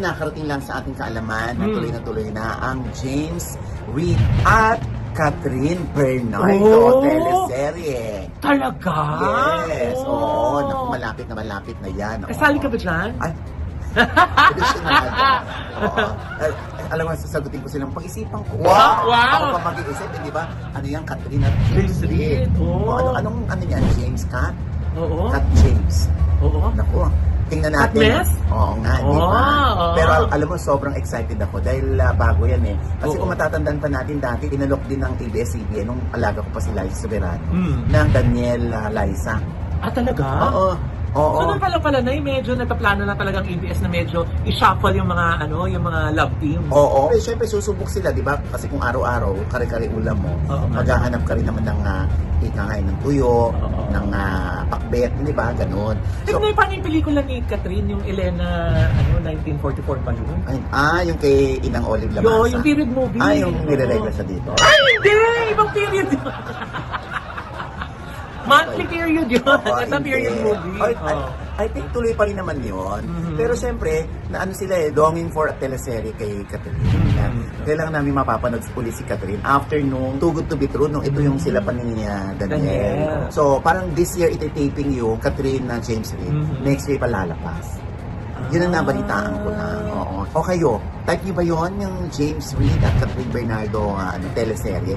Nakarating lang sa ating kaalaman na tuloy na ang James Reid at Catherine Bernardo teleserye. Talaga? Yes. Oo. Naku, malapit na yan. Kasali ka ba dyan? Ay, traditional. Oo. Alam mo, sasagutin ko silang pag-isipan ko. Wow! Ako pa mag-iisip, di ba? Ano yan, Catherine at James Reid? Anong yan? James Cat? Oo. Cat James. Oo. Naku, tingnan natin. Katniss? Oo nga, di ba? Oo. Pero alam mo, sobrang excited ako dahil bago yan eh. Kasi kung matatandaan pa natin dati, inalok din ng ABS-CBN nung alaga ko pa si Liza Soberano ng Daniel Liza. Ah, talaga? Oo. Oo. So, nung pala na medyo nagpaplano na talagang ABS na medyo i-shuffle yung mga yung mga love team. Oo. Siyempre, susubok sila, di ba? Kasi kung araw-araw, kare-kare ulam mo, maghahanap ka rin naman ng ikangay ng tuyo, ng pakbet, di ba? Ganon. So, paano yung pelikula ni Catherine, yung Elena, 1944 pa yun? Yung kay Inang Olive Lamasa. Yung period movie. Yung nire-regla siya dito. Ay, hindi! Ibang period yun. Monthly period yun. Ito period movie. I think tuloy pa rin naman yun. Pero siyempre, na ano sila longing for a teleserye kay Catherine. Kailangan namin mapapanood ulit si Catherine after nung Too Good to Be True, nung ito yung sila pa ni Daniel. So, parang this year iti-taping yung Catherine na James Reid. Next year pa lalabas. Yun ang nabalitaan ko na. Oo. O kayo, type niyo ba yun yung James Reid at Catherine Bernardo teleserye?